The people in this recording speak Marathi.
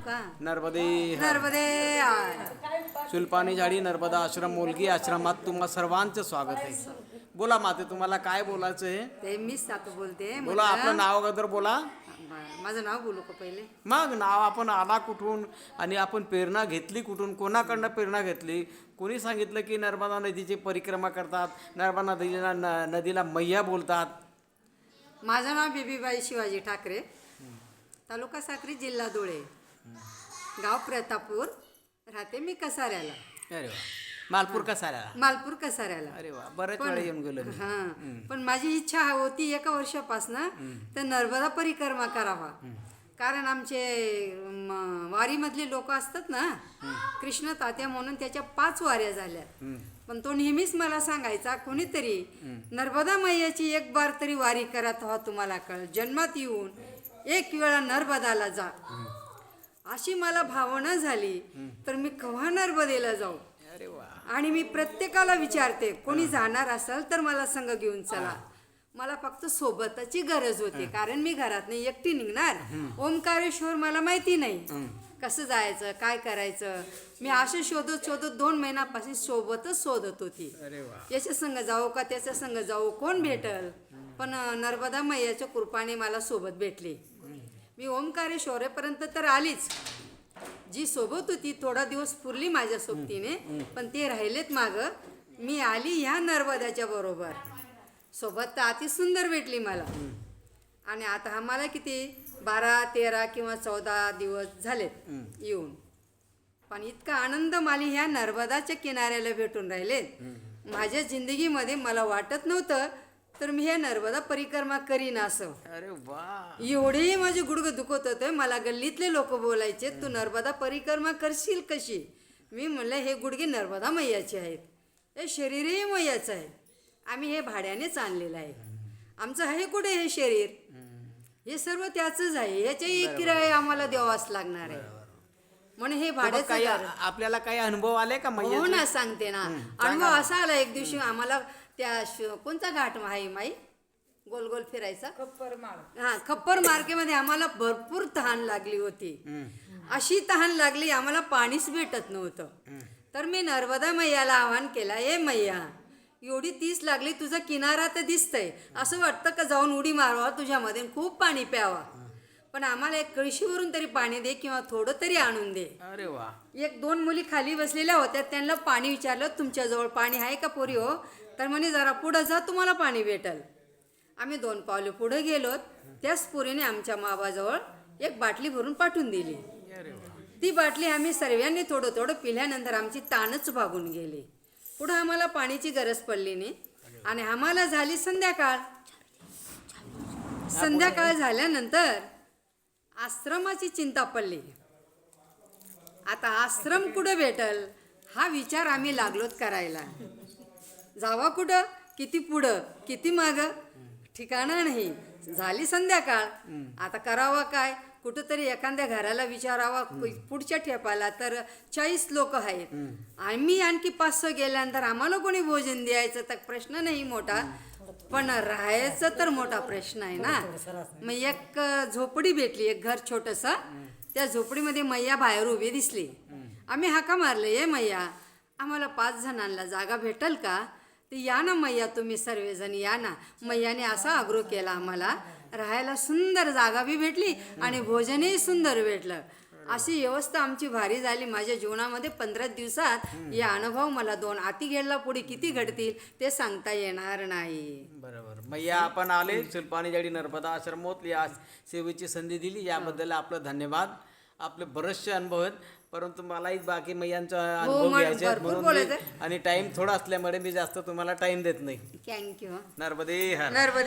का नर्मदे हर. नर्मदे हर. सुलपानी झाडी नर्मदा आश्रम मोलगी आश्रमात तुम्हा सर्वांचं स्वागत आहे. बोला माते, तुम्हाला काय बोलायचं आहे? ते मीच आता बोलते. बोला, आपलं नाव अगोदर बोला. माझं नाव बोलू का पहिले? मग नाव, आपण आला कुठून आणि आपण प्रेरणा घेतली कुठून, कोणाकडनं प्रेरणा घेतली? कोणी सांगितलं की नर्मदा नदीची परिक्रमा करतात, नर्मदा नदीला मैया बोलतात? माझं नाव बेबीबाई शिवाजी ठाकरे, तालुका साक्री, जिल्हा धुळे, गाव प्रतापूर, राहते मी कसाऱ्याला. अरे वा. मालपूर कसाऱ्याला? मालपूर कसाऱ्याला. अरे वा, बरेच वेळा येऊन गेलो मी. हां, पण माझी इच्छा होती एका वर्षापासनं तर नर्मदा परिक्रमा करावा. कारण आमचे वारीमधले लोक असतात ना, कृष्ण तात्या म्हणून, त्याच्या 5 वाऱ्या झाल्या. पण तो नेहमीच मला सांगायचा, कोणीतरी नर्मदा मैयाची एक बार तरी वारी करा, तेव्हा तुम्हाला कळ, जन्मात येऊन एक वेळा नर्मदाला जा. अशी मला भावना झाली तर मी केव्हा नर्मदेला जाऊ. अरे वा. आणि मी प्रत्येकाला विचारते, कोणी जाणार असेल तर मला संग घेऊन चला. मला फक्त सोबताची गरज होती, कारण मी घरात नाही एकटी निघणार. ओंकारेश्वर मला माहिती नाही कसं जायचं, काय करायचं. मी असं शोधत 2 महिन्यापासून सोबतच शोधत होती. अरे वा. याच्या संग जाऊ का त्याच्या संग जाऊ, कोण भेटल. पण नर्मदा मैयाच्या कृपाने मला सोबत भेटली. मी ओंकारेश्वरेपर्यंत तर आलीच. जी सोबत होती थोडा दिवस पुरली माझ्या सोबतीने, पण ते राहिलेत माग. मी आली ह्या नर्मदाच्या बरोबर. सोबत तर अति सुंदर भेटली मला. आणि आता आम्हाला किती 12, 13 किंवा 14 दिवस झालेत येऊन. पण इतका आनंद मला ह्या नर्मदाच्या किनाऱ्याला भेटून राहिलेत. माझ्या जिंदगीमध्ये मला वाटत नव्हतं तर मी ह्या नर्मदा परिक्रमा करीन असं. अरे वा. एवढेही माझे गुडघं दुखत होते. मला गल्लीतले लोक बोलायचे, तू नर्मदा परिक्रमा करशील कशी? मी म्हणलं, हे गुडघे नर्मदा मैयाचे आहेत, हे शरीरही मैयाचं आहे. आम्ही हे भाड्यानेच आणलेलं आहे. आमचं आहे कुठे हे शरीर? हे सर्व त्याचंच आहे. याच्याही किराया आम्हाला द्यावाच लागणार आहे. म्हणून हे भाड्याचं. आपल्याला काही अनुभव आले का? हो ना, सांगते ना. अनुभव असा आला, एक दिवशी आम्हाला त्या कोणता घाट आहे माई, गोल गोल फिरायचा, खप्पर मार्केमध्ये आम्हाला भरपूर तहान लागली होती. अशी तहान लागली, आम्हाला पाणीच भेटत नव्हतं. तर मी नर्मदा मैयाला आवाहन केला, ए मैया, एवढी 30 लागली, तुझा किनारा तर दिसतंय, असं वाटतं का जाऊन उडी मारवा तुझ्यामध्ये, खूप पाणी प्यावा. पण आम्हाला एक कळशीवरून तरी पाणी दे किंवा थोडं तरी आणून दे. अरे वा. 1-2 मुली खाली बसलेल्या होत्या, त्यांना पाणी विचारलं, तुमच्याजवळ पाणी आहे का पोरी हो? तर म्हणे, जरा पुढं जा, तुम्हाला पाणी भेटल. आम्ही 2 पावले पुढे गेलो. त्याच पोरीने आमच्या माबाजवळ एक बाटली भरून पाठवून दिली. ती बाटली आम्ही सर्वांनी थोडं थोडं पिल्यानंतर आमची ताणच भागून गेली. पुढं आम्हाला पाण्याची गरज पडली नाही. आणि आम्हाला झाली संध्याकाळ. संध्याकाळ झाल्यानंतर आश्रमाची चिंता पडली. आता आश्रम कुठं भेटल हा विचार आम्ही लागलोत करायला. जावा कुठं, किती पुढं किती मागं, ठिकाणा नाही. झाली संध्याकाळ, आता करावा काय? कुठंतरी एखाद्या घराला विचारावा, पुढच्या ठेपाला तर 40 लोक आहेत. आम्ही आणखी 500 गेल्यानंतर आम्हाला कोणी भोजन द्यायचं तर प्रश्न नाही मोठा, पण राहायचं तर मोठा प्रश्न आहे ना. मग एक झोपडी भेटली, एक घर छोटंसं. त्या झोपडीमध्ये मैया बाहेर उभी दिसली. आम्ही हाका मारले, ये मैया, आम्हाला 5 जणांना जागा भेटल का? तर या ना मैया, तुम्ही सर्वजण या ना. मैयाने असा आग्रह केला आम्हाला. राहायला सुंदर जागा बी भेटली आणि भोजनही सुंदर भेटलं. अशी व्यवस्था आमची भारी झाली. माझ्या जीवनामध्ये 15 दिवसात या अनुभव मला 2 आती गेला पुढे किती घडतील ते सांगता येणार नाही. बरोबर. मैया, आपण आले सुलपानी झाडी नर्मदा आश्रमात या सेवेची संधी दिली, याबद्दल आपलं धन्यवाद. आपले बरेचसे अनुभव आहेत, परंतु मलाही बाकी मैयांचा अनुभव घ्यायचे आहेत म्हणून, आणि टाइम थोडा असल्यामुळे मी जास्त तुम्हाला टाइम देत नाही. थँक्यू. नर्मदे हर. नर्मदे.